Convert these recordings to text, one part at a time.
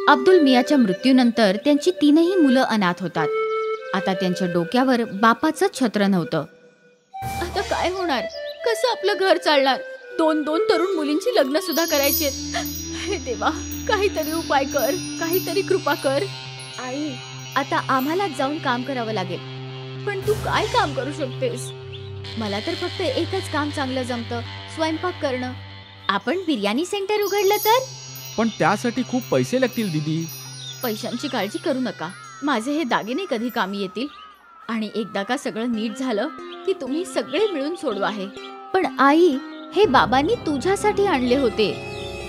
अब्दुल मियाच्या मृत्यूनंतर त्यांची 3ही मुलं अनाथ होतात. आता त्यांच्या डोक्यावर बापाचं छत्र नव्हतं. आता काय होणार? कसं आपलं घर चालणार? 2 तरुण मुलींची लग्न सुद्धा करायची. हे देवा, काहीतरी उपाय कर, काहीतरी कृपा कर. आई, आता आम्हाला जाऊन काम करावं लागेल. पण तू काय काम करू शकतेस? मला तर फक्त एकच काम चांगलं जमतं, स्वयंपाक करणं. आपण बिर्याणी सेंटर उघडलं तर? पण त्यासाठी खूप पैसे लागतील दीदी. पैशांची काळजी करू नका. माझे हे दागिने कधी कामी येतील. आणि एकदा का सगळं नीट झालं की तुम्ही सगळे मिळून सोडू आहे. पण आई, हे बाबांनी तुझ्यासाठी आणले होते.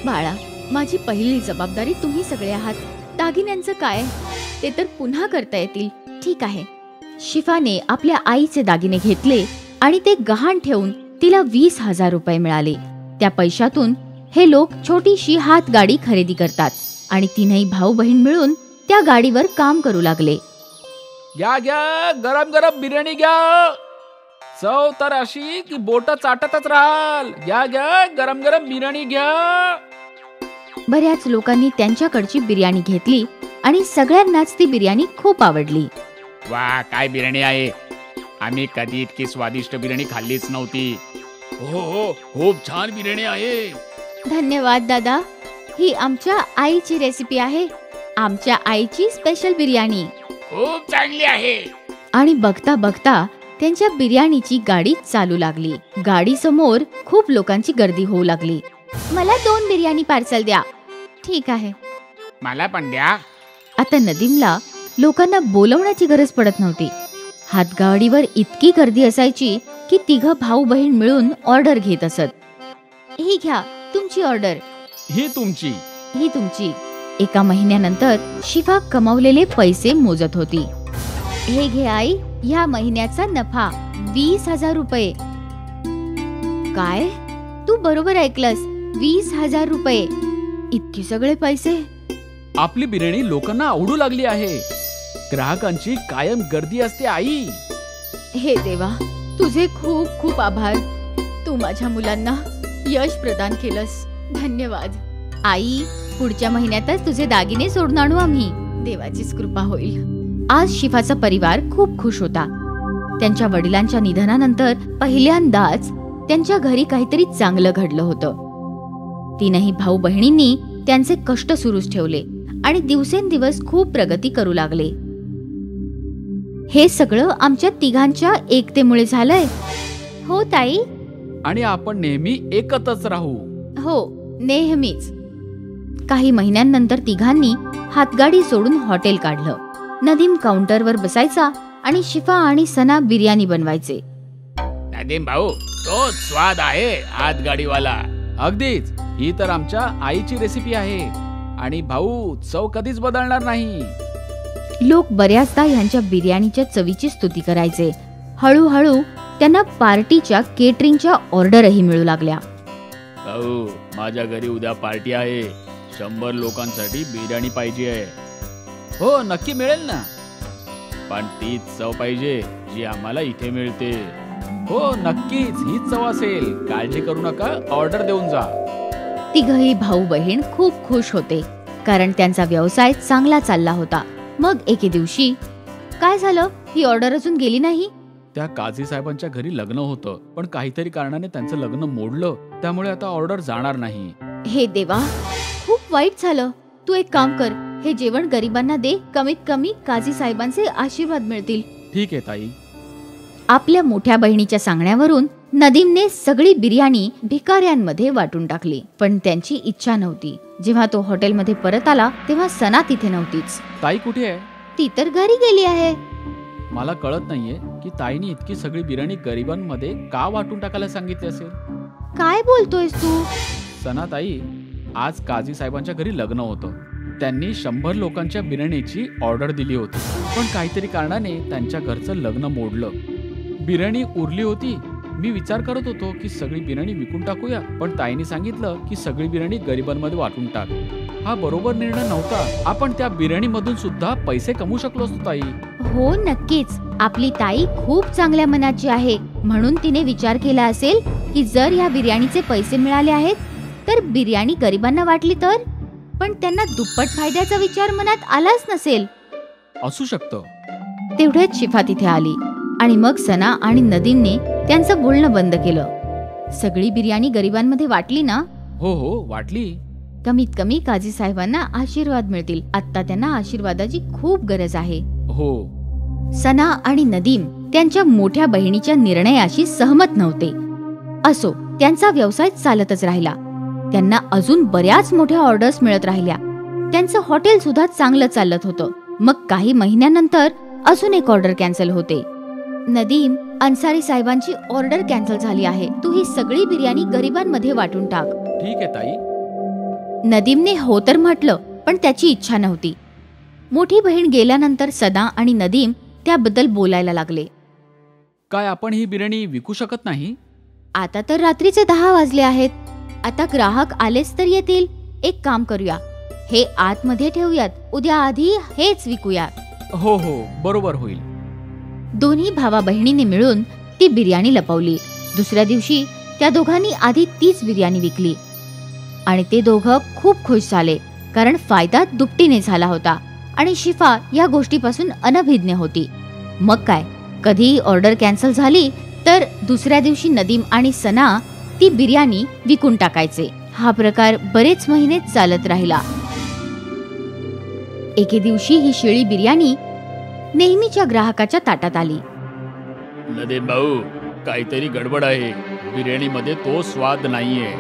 बाळा, माझी पहिली जबाबदारी तुम्ही सगळे आहात. दागिन्यांचं काय? ते तर पुन्हा करता येतील. ठीक आहे. शिफाने आपल्या आईचे दागिने घेतले आणि ते गहाण ठेवून तिला 20,000 रुपये मिळाले. त्या पैशातून हे लोक छोटीशी हातगाडी खरेदी करतात आणि 3ही भाऊ बहीण मिळून त्या गाडीवर काम करू लागले. घ्या घ्या, गरम गरम बिर्याणी घ्या. चव तर अशी की बोट चाटतच राहाल. घ्या घ्या, गरम गरम बिर्याणी घ्या. बऱ्याच लोकांनी त्यांच्याकडची बिर्याणी घेतली आणि सगळ्यांनाच ती बिर्याणी खूप आवडली. वा, काय बिर्याणी आहे. आम्ही कधी इतकी स्वादिष्ट बिर्याणी खाल्लीच नव्हती. हो हो, खूप छान बिर्याणी आहे. धन्यवाद दादा. ही आमच्या आईची रेसिपी आहे. आमच्या आईची स्पेशल बिर्याणी. खूप चांगली आहे. आणि बघता बघता त्यांच्या बिर्याणीची गाडी चालू लागली. गाडी समोर खूप लोकांची गर्दी होऊ लागली. मला 2 बिर्याणी पार्सल द्या. ठीक आहे. मला पण द्या. आता नदीमला लोकांना बोलवण्याची गरज पडत नव्हती. हातगाडीवर इतकी गर्दी असायची की 3 भाऊ बहीण मिळून ऑर्डर घेत असत. ही घ्या तुमची ऑर्डर. ही तुमची. ही तुमची. एका महिन्यानंतर शिफा कमावलेले पैसे मोजत होती. हे घे आई, ह्या महिन्याचा नफा 20,000 रुपये. काय? तू बरोबर ऐकलंस, 20,000 रुपये. इतके सगळे पैसे. आपली बिर्याणी लोकांना आवडू लागली आहे. ग्राहकांची कायम गर्दी असते आई. हे देवा, तुझे खूप खूप आभार. तू माझ्या मुलांना यश प्रदान केलंस. धन्यवाद. आई, पुढच्या महिन्यातच तुझे दागिने सोडून आणू आम्ही. देवाचीच कृपा होईल. आज शिफाचा परिवार खूप खुश होता. त्यांच्या वडिलांच्या निधनानंतर पहिल्यांदाच त्यांच्या घरी काहीतरी चांगलं घडलं होतं. 3ही भाऊ बहिणींनी त्यांचे कष्ट सुरूच ठेवले आणि दिवसेंदिवस खूप प्रगती करू लागले. हे सगळं आमच्या 3घांच्या एकतेमुळे झालंय. हो ताई. आणि आपण नेहमी एकत्रच राहू. हो, नेहमीच. काही महिन्यांनंतर 3घांनी हातगाडी सोडून हॉटेल काढलं. नदीम काउंटरवर बसायचा आणि शिफा आणि सना बिर्याणी बनवायचे. नदीम भाऊ, तो स्वाद आहे हातगाडीवाला. अगदीच. ही तर आमच्या आईची रेसिपी आहे आणि भाऊ, चव कधीच बदलणार नाही. लोक बऱ्याचदा ह्यांच्या बिर्याणीच्या चवीची स्तुती करायचे. हळूहळू त्यांना पार्टीच्या केटरिंगच्या ऑर्डरही मिळू लागल्या. भाऊ, माझ्या घरी उद्या पार्टी आहे. 100 लोकांसाठी बिर्याणी पाहिजे आहे. हो, नक्की मिळेल ना. पण तीच चव पाहिजे जी आम्हाला इथे मिळते. हो, नक्कीच हीच चव असेल. काळजी करू नका, ऑर्डर देऊन जा. 3ही भाऊ बहीण खूप खुश होते कारण त्यांचा व्यवसाय चांगला चालला होता. मग एके दिवशी काय झालं? ही ऑर्डर अजून गेली नाही. त्या काझी साहेबांच्या घरी लग्न होतं, पण काहीतरी कारणाने त्यांचं लग्न मोडलं. त्यामुळे आता ऑर्डर जाणार नाही. हे देवा, खूप वाईट झालं. तू एक काम कर, हे जेवण गरिबांना दे. कमीत कमी काझी साहेबांचे आशीर्वाद मिळतील. ठीक आहे ताई. आपल्या मोठ्या बहिणीच्या सांगण्यावरून नदीमने सगळी बिर्याणी भिकाऱ्यांमध्ये वाटून टाकली. पण त्यांची इच्छा नव्हती. जेव्हा तो हॉटेलमध्ये परत आला तेव्हा सना तिथे नव्हतीच. ताई कुठे आहे? ती तर घरी गेली आहे. मला कळत नाहीये की ताईने इतकी सगळी बिर्याणी गरिबांमध्ये का वाटून टाकायला सांगितली असेल. काय बोलतोयस तू? सना ताई, आज काझी साहेबांच्या घरी लग्न होतं. त्यांनी 100 लोकांच्या बिर्याणीची ऑर्डर दिली होती, पण काहीतरी कारणाने त्यांच्या घरचं लग्न मोडलं. बिर्याणी उरली होती. मी विचार करत होतो की सगळी बिर्याणी विकून टाकूया, पण ताईने सांगितलं की सगळी बिर्याणी गरिबांमध्ये वाटून टाक. हा बरोबर निर्णय नव्हता. आपण त्या बिर्याणी मधून सुद्धा पैसे कमवू शकलो असतो ताई. हो, नक्कीच. आपली ताई खूप चांगल्या मनाची आहे. म्हणून तिने विचार केला असेल की जर या बिर्याणीचे पैसे मिळाले आहेत तर बिर्याणी गरिबांना वाटली तर. पण त्यांना दुप्पट फायद्याचा विचार मनात आलाच नसेल. असू शकतं. तेवढ्यात शिफा तिथे आली आणि मग सना आणि नदीमने त्यांचं बोलणं बंद केलं. सगळी बिर्याणी गरिबांमध्ये वाटली ना? हो हो, वाटली. कमीत कमी काझी साहेबांना आशीर्वाद मिळतील. आता त्यांना आशीर्वादाची खूप गरज आहे. हो. सना आणि नदीम त्यांच्या मोठ्या बहिणीच्या निर्णयाशी सहमत नव्हते. असो, त्यांचा व्यवसाय चालतच राहिला. त्यांना अजून बऱ्याच मोठ्या ऑर्डर्स मिळत राहिल्या. त्यांचं हॉटेल सुद्धा चांगलं चालत होतं. मग काही महिन्यानंतर अजून एक ऑर्डर कॅन्सल होते. नदीम, अन्सारी साहेबांची ऑर्डर कॅन्सल झाली आहे. तू ही सगळी बिर्याणी गरिबांमध्ये वाटून टाक. ठीक आहे ताई. नदीमने हो तर म्हटलं, पण त्याची इच्छा नव्हती. मोठी बहीण गेल्यानंतर सना आणि नदीम त्याबद्दल बोलायला लागले. काय आपण ही बिर्याणी विकू शकत नाही? आता तर रात्रीचे 10 वाजले आहेत. आता ग्राहक आलेच तर येतील. एक काम करूया, हे आतमध्ये ठेवूयात. उद्या आधी हेच विकूया. हो हो, बरोबर होईल. दोन्ही भावा बहिणीने मिळून ती बिर्याणी लपवली. दुसऱ्या दिवशी त्या दोघांनी आधी तीच बिर्याणी विकली आणि ते दोघं खूप खुश झाले, कारण फायदा दुपटीने झाला होता आणि शिफा या गोष्टीपासून अनभिज्ञ होती. मग काय, कधी ऑर्डर कॅन्सल झाली तर दुसऱ्या दिवशी नदीम आणि सना ती बिर्याणी विकून टाकायचे. हा प्रकार बरेच महिने चालत राहिला. एके दिवशी ही शिळी बिर्याणी नेहमीच्या ग्राहकाच्या ताटात आली. नदीम भाऊ, काहीतरी गडबड आहे. बिर्याणीमध्ये तो स्वाद नाहीये.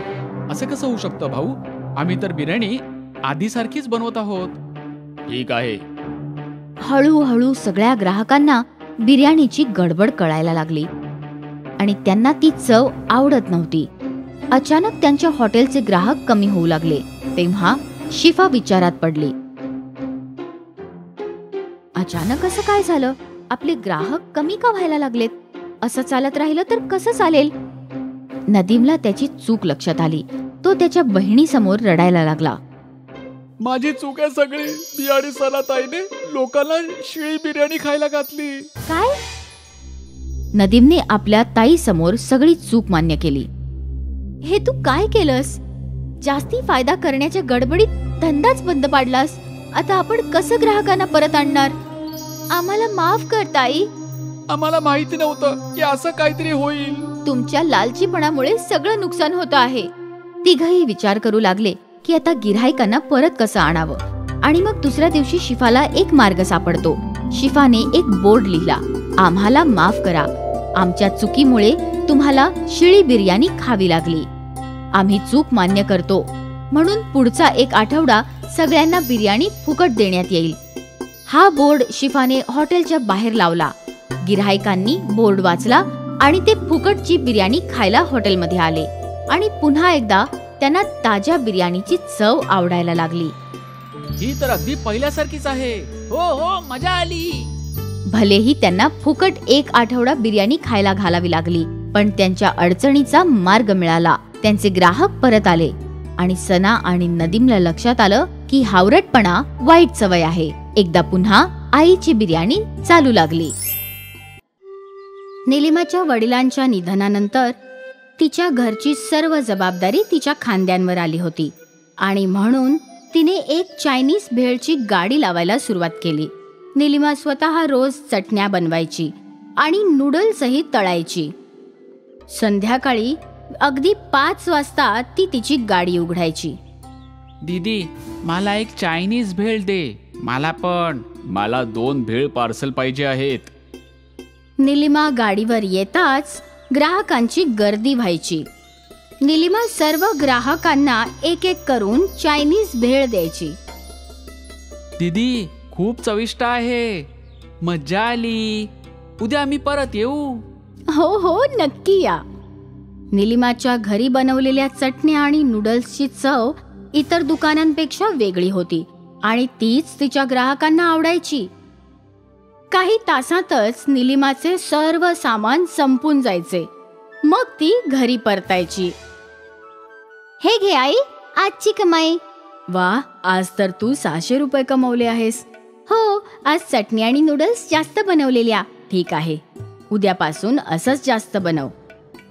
असं कसं होऊ शकतं भाऊ? आम्ही तर बिर्याणी आधीसारखीच बनवत आहोत. ठीक आहे. हळूहळू सगळ्या ग्राहकांना बिर्याणीची गडबड कळायला लागली आणि त्यांना ती चव आवडत नव्हती. अचानक त्यांच्या हॉटेलचे ग्राहक कमी होऊ लागले. तेव्हा शिफा विचारात पडली. अचानक असं काय झालं? आपले ग्राहक कमी का व्हायला लागलेत? असं चालत राहिलं तर कसं चालेल? नदीमला त्याची चूक लक्षात आली. तो त्याच्या बहिणीसमोर रडायला लागला. माझी चूक आहे सगळी. मी आणि सना ताईने लोकांना शिळी बिर्याणी खायला घातली. काय? नदीमने आपल्या ताई समोर सगळी चूक मान्य केली. हे तू काय केलंस? जास्ती फायदा करण्याच्या गडबडीत धंदाच बंद पाडलास. आता आपण कसं ग्राहकांना परत आणणार? आम्हाला माफ कर ताई. आम्हाला माहिती नव्हतं की असं काहीतरी होईल. तुमच्या लालचीपणामुळे सगळं नुकसान होतं आहे. तिघही विचार करू लागले की आता गिऱ्हाईकांना परत कसं आणावं. आणि मग दुसऱ्या दिवशी शिफाला एक मार्ग सापडतो. शिफाने एक बोर्ड लिहिला. आम्हाला माफ करा. आमच्या चुकीमुळे तुम्हाला शिळी बिर्याणी खावी लागली. आम्ही चूक मान्य करतो, म्हणून पुढचा एक आठवडा सगळ्यांना बिर्याणी फुकट देण्यात येईल. हा बोर्ड शिफाने हॉटेलच्या बाहेर लावला. गिऱ्हाईकांनी बोर्ड वाचला आणि ते फुकटची बिर्याणी खायला हॉटेलमध्ये आले आणि पुन्हा एकदा त्यांना ताज्या बिर्याणीची चव आवडायला लागली. ही तर अगदी पहिल्यासारखीच आहे. हो हो, मजा आली. भलेही त्यांना फुकट एक आठवडा बिर्याणी खायला घालावी लागली, पण त्यांच्या अडचणीचा मार्ग मिळाला. त्यांचे ग्राहक परत आले आणि सना आणि नदीमला लक्षात आलं की हावरटपणा वाईट सवय आहे. एकदा पुन्हा आईची बिर्याणी चालू लागली. निलिमाच्या वडिलांच्या निधनानंतर तिच्या घरची सर्व जबाबदारी तिच्या खांद्यांवर आली होती आणि म्हणून तिने एक चायनीज भेळची गाडी लावायला सुरुवात केली. निलिमा स्वतः रोज चटण्या बनवायची आणि नूडल्सही तळायची. संध्याकाळी अगदी 5 वाजता ती तिची गाडी उघडायची. दीदी, मला एक चायनीज भेळ दे. मला पण. मला 2 भेळ पार्सल पाहिजे आहेत. निलिमा गाडीवर येताच ग्राहकांची गर्दी व्हायची. निलिमा सर्व ग्राहकांना एक एक करून चायनीज भेळ द्यायची. दीदी, खूप चविष्ट आहे. मज्जा आली. उद्या आम्ही परत येऊ. हो हो, नक्की या. निलिमाच्या घरी बनवलेल्या चटण्या आणि नूडल्सची चव इतर दुकानांपेक्षा वेगळी होती आणि तीच तिच्या ग्राहकांना आवडायची. काही तासातच निलिमाचे सर्व सामान संपून जायचे. मग ती घरी परतायची. हे घे आई, आजची कमाई. वा, आज तर तू 600 रुपये कमवले आहेस. हो, आज चटणी आणि नूडल्स जास्त बनवलेल्या. ठीक आहे, उद्यापासून असंच जास्त बनव.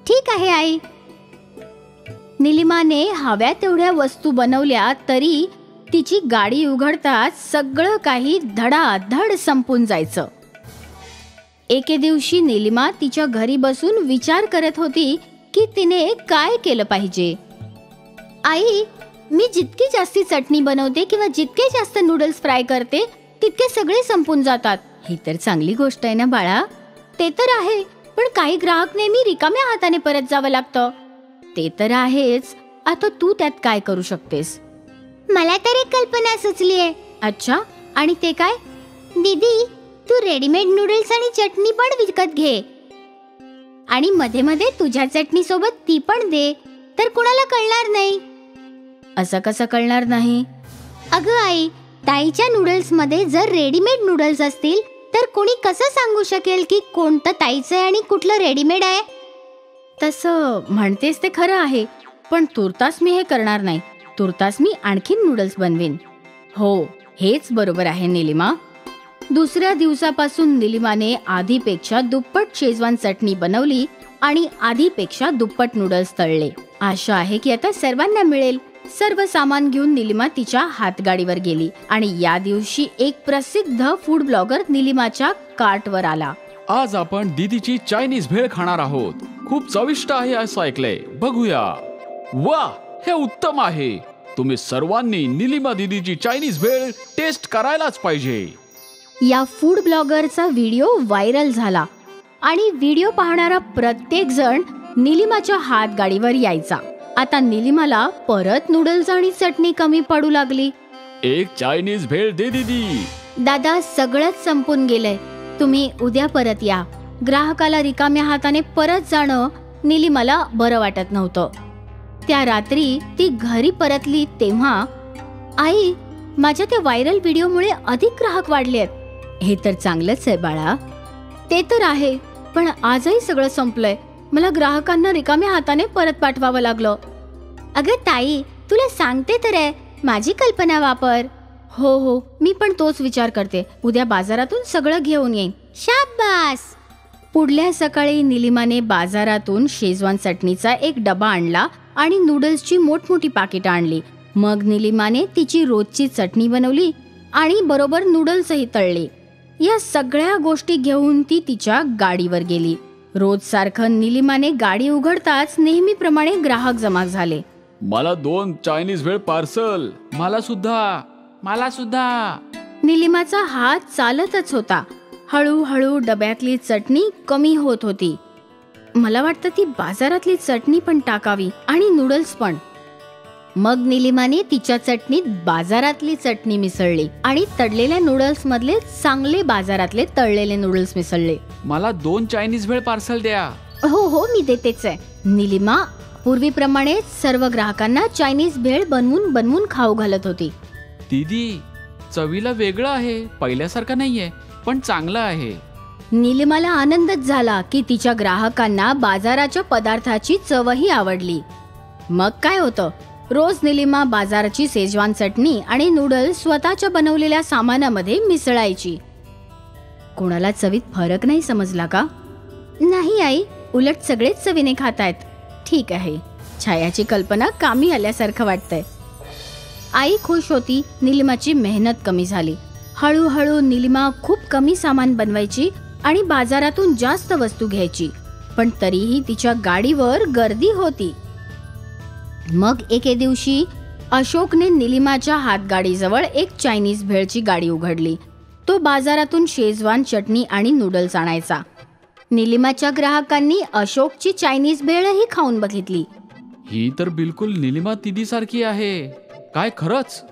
ठीक आहे आई. निलिमाने हव्या तेवढ्या वस्तू बनवल्या तरी तिची गाडी उघडताच सगळं काही धडाधड संपून जायचं. एके दिवशी निलिमा तिच्या घरी बसून विचार करत होती की तिने काय केलं पाहिजे. आई, मी जितकी जास्ती चटणी बनवते किंवा जितके जास्त नूडल्स फ्राय करते तितके सगळे संपून जातात. ही तर चांगली गोष्ट आहे ना बाळा. ते तर आहे, पण काही ग्राहक नेहमी रिकाम्या हाताने परत जावं लागतं. ते तर आहेच. आता तू त्यात काय करू शकतेस? मला तर एक कल्पना सुचली आहे. अच्छा, आणि ते काय? दीदी, तू रेडीमेड नूडल्स आणि चटणी पण विकत घे आणि मध्ये मध्ये तुझ्या चटणी सोबत ती पण दे, तर कुणाला कळणार नाही. असं कसं कळणार नाही? अगं आई, ताईच्या नूडल्स मध्ये जर रेडीमेड नूडल्स असतील तर कोणी कसं सांगू शकेल की कोणतं ताईचं आहे आणि कुठलं रेडीमेड आहे? तसं म्हणतेस ते खरं आहे, पण तुर्तास मी हे करणार नाही. तुर्तास मी आणखीन नूडल्स बनवीन. हो, हेच बरोबर आहे निलिमा. दुसऱ्या दिवसापासून निलिमाने आधीपेक्षा दुप्पट शेजवान चटणी बनवली आणि आधीपेक्षा दुप्पट नूडल्स तळले. आशा आहे की आता सर्वांना मिळेल. सर्व सामान घेऊन निलिमा तिच्या हातगाडीवर गेली आणि या दिवशी एक प्रसिद्ध फूड ब्लॉगर निलिमाच्या कार्टवर आला. आज आपण दीदीची चायनीज भेळ खाणार आहोत. खूप चविष्ट आहे असं ऐकलंय. बघूया. वा, हे उत्तम आहे. तुम्ही सर्वांनी निलिमा दीदीची चायनीज भेळ टेस्ट करायलाच पाहिजे. या फूड ब्लॉगरचा व्हिडिओ व्हायरल झाला आणि व्हिडिओ पाहणारा प्रत्येक जण निलिमाच्या हातगाडीवर यायचा. आता निलिमाला परत नूडल्स आणि चटणी कमी पडू लागली. एक चायनीज भेळ दे दीदी. दादा, सगळंच संपून गेलंय. तुम्ही उद्या परत या. ग्राहकाला रिकाम्या हाताने परत जाणं निलिमाला बरं वाटत नव्हतं. त्या रात्री ती घरी परतली तेव्हा, आई, माझ्या त्या व्हायरल व्हिडिओमुळे अधिक ग्राहक वाढलेत. हे तर चांगलंच आहे बाळा. ते तर आहे, पण आजही सगळं संपलंय. मला ग्राहकांना रिकाम्या हाताने परत पाठवावं लागलं. अगं ताई, तुला सांगते तर आहे, माझी कल्पना वापर. हो हो, मी पण तोच विचार करते. उद्या बाजारातून सगळं घेऊन येईन. शाबास. पुढल्या सकाळी निलिमाने बाजारातून शेजवान चटणीचा एक डबा आणला आणि नूडल्सची मोठमोठी पाकिटं आणली. मग निलिमाने तिची रोजची चटणी बनवली आणि बरोबर नूडल्सही तळले. या सगळ्या गोष्टी घेऊन ती तिच्या गाडीवर गेली. रोज सारखं निलिमाने गाडी उघडताच नेहमीप्रमाणे ग्राहक जमा झाले. मला 2 चायनीज भेळ पार्सल. मला सुद्धा. निलिमाचा हात चालतच होता. हळूहळू डब्यातली चटणी कमी होत होती. मला वाटतं ती बाजारातली चटणी पण टाकावी आणि नूडल्स पण. मग निलिमाने तिच्या चटणीत बाजारातली चटणी मिसळली आणि तळलेल्या नूडल्स मधले चांगले बाजारातले तळलेले नूडल्स मिसळले. मला 2 चायनीज भेळ पार्सल द्या. हो हो, मी देतेच आहे. निलिमा पूर्वीप्रमाणे सर्व ग्राहकांना चायनीज भेळ बनवून खाऊ घालत होती. दीदी, चवीला वेगळं आहे. पहिल्यासारखं नाहीये, पण चांगलं आहे. निलिमाला आनंदच झाला की तिच्या ग्राहकांना बाजाराच्या पदार्थाची चवही आवडली. मग काय होतं, रोज निलिमा बाजाराची शेजवान चटणी आणि नूडल्स स्वतःच्या बनवलेल्या सामानामध्ये मिसळायची. कोणाला चवीत फरक नाही समजला का? नाही आई, उलट सगळेच चवीने खातायत. ठीक आहे, छायाची कल्पना कामी आल्यासारखं वाटतंय. आई खुश होती. निलिमाची मेहनत कमी झाली. हळूहळू निलिमा खूप कमी सामान बनवायची आणि बाजारातून जास्त वस्तू घ्यायची, पण तरीही तिच्या गाडीवर गर्दी होती. मग एके दिवशी अशोकने निलिमाच्या हातगाडीजवळ एक चायनीज भेळची गाडी उघडली. तो बाजारातून शेजवान चटणी आणि नूडल्स आणायचा. निलिमाच्या ग्राहकांनी अशोकची चायनीज भेळही खाऊन बघितली. ही तर बिलकुल निलिमा दीदी सारखी आहे. काय खरंच?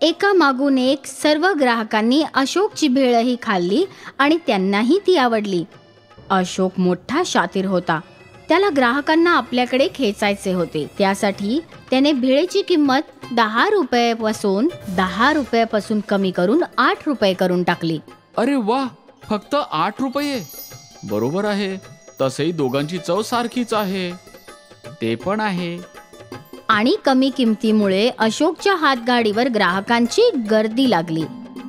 एका मागून एक सर्व ग्राहकांनी अशोकची भेळही खाल्ली आणि त्यांनाही ती आवडली. अशोक मोठा शातीर होता. त्याला ग्राहकांना आपल्याकडे खेचायचे होते. त्यासाठी त्याने भेळेची किंमत 10 रुपयापासून कमी करून 8 रुपये करून टाकली. अरे वा, फक्त 8 रुपये. बरोबर आहे. तसेही दोघांची चव सारखीच आहे. ते पण आहे. आणि कमी किमतीमुळे अशोकच्या हातगाडीवर ग्राहकांची गर्दी लागली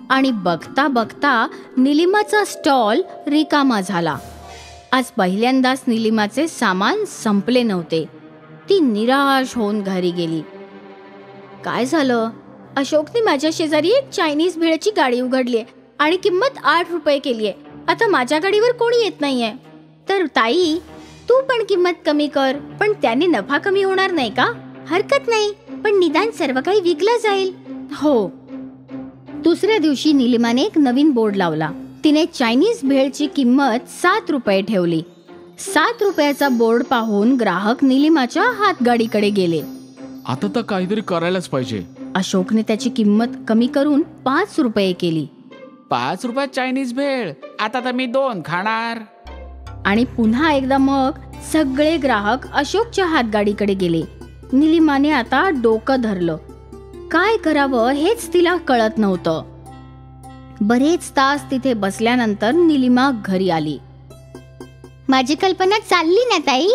आणि बघता बघता निलिमाचा स्टॉल रिकामा झाला. आज पहिल्यांदाच निलिमाचे सामान संपले नव्हते. ती निराश होऊन घरी गेली. काय झालं? अशोकने माझ्या शेजारी एक चायनीज भेळची गाडी उघडली आणि किंमत 8 रुपये केली आहे. आता माझ्या गाडीवर कोणी येत नाहीये. तर ताई, तू पण किंमत कमी कर, पण त्याने नफा कमी होणार नाही का? हरकत नाही, पण निदान सर्व काही विकलं जाईल. हो. दुसऱ्या दिवशी निलिमाने एक नवीन बोर्ड लावला. तिने चायनीज भेळची किंमत 7 रुपये ठेवली. 7 रुपयाचा बोर्ड पाहून ग्राहक निलिमाच्या हातगाडीकडे गेले. आता तर काहीतरी करायलाच पाहिजे. अशोकने त्याची किंमत कमी करून 5 रुपये केली. 5 रुपयात चायनीज भेळ, आता तर मी 2 खाणार. आणि पुन्हा एकदा मग सगळे ग्राहक अशोकच्या हातगाडीकडे गेले. निलिमाने आता डोकं धरलं. काय करावं हेच तिला कळत नव्हतं. बरेच तास तिथे बसल्यानंतर निलिमा घरी आली. माझी कल्पना चालली ना ताई?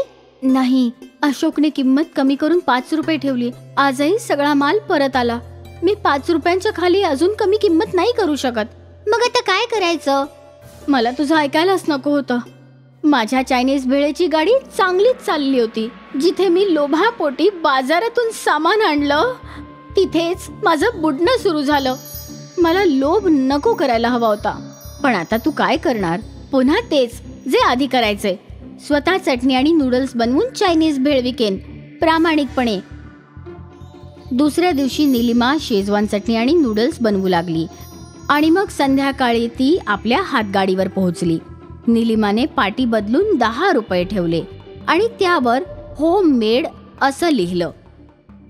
नाही, अशोकने किंमत कमी करून 5 रुपये ठेवली. आजही सगळा माल परत आला. मी 5 रुपयांच्या खाली अजून कमी किंमत नाही करू शकत. मग आता काय करायचं? मला तुझं ऐकायलाच नको होतं. माझ्या चायनीज भेळेची गाडी चांगलीच चालली होती. जिथे मी लोभापोटी बाजारातून सामान आणलं, तिथेच माझं बुडणं सुरू झालं. मला लोभ नको करायला हवा होता. पण आता तू काय करणार? पुन्हा तेच जे आधी करायचे. स्वतः चटणी आणि नूडल्स बनवून चायनीज भेळ विकेन, प्रामाणिकपणे. दुसऱ्या दिवशी निलिमा शेजवान चटणी आणि नूडल्स बनवू लागली. आणि मग संध्याकाळी ती आपल्या हातगाडीवर पोहोचली. निलिमाने पाटी बदलून 10 रुपये ठेवले आणि त्यावर होम मेड असं लिहिलं.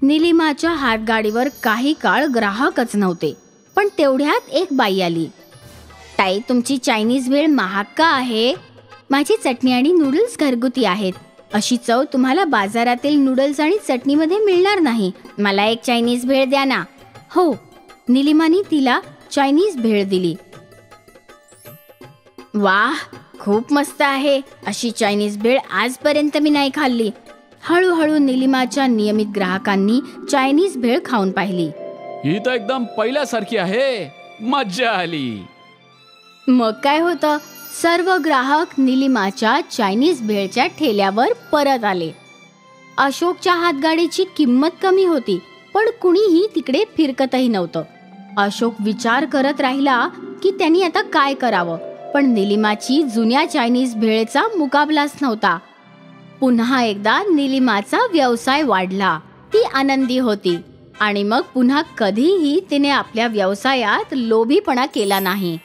निलिमाच्या हातगाडीवर काही काळ ग्राहकच नव्हते. पण तेवढ्यात एक बाई आली. ताई, तुमची चायनीज भेळ महाग का आहे? माझी चटणी आणि नूडल्स घरगुती आहेत. अशी चव तुम्हाला बाजारातील नूडल्स आणि चटणीमध्ये मिळणार नाही. मला एक चायनीज भेळ द्या ना. हो. निलिमाने तिला चायनीज भेळ दिली. वाह, खूप मस्त आहे. अशी चायनीज भेळ आजपर्यंत मी नाही खाल्ली. हळूहळू निलिमाच्या नियमित ग्राहकांनी चायनीज भेळ खाऊन पाहिली. ही तर एकदम पहिल्यासारखी आहे. मज्जा आली. मग काय होतं, सर्व ग्राहक निलिमाच्या चायनीज भेळच्या ठेल्यावर परत आले. अशोकच्या हातगाडीची किंमत कमी होती, पण कुणीही तिकडे फिरकतही नव्हतं. अशोक विचार करत राहिला की त्यांनी आता काय करावं. पण निलिमाची जुन्या चायनीज भेळचा मुकाबलाच नव्हता. पुन्हा एकदा निलिमाचा व्यवसाय वाढला. ती आनंदी होती. आणि मग पुन्हा कधीही तिने आपल्या व्यवसायात लोभीपणा केला नाही.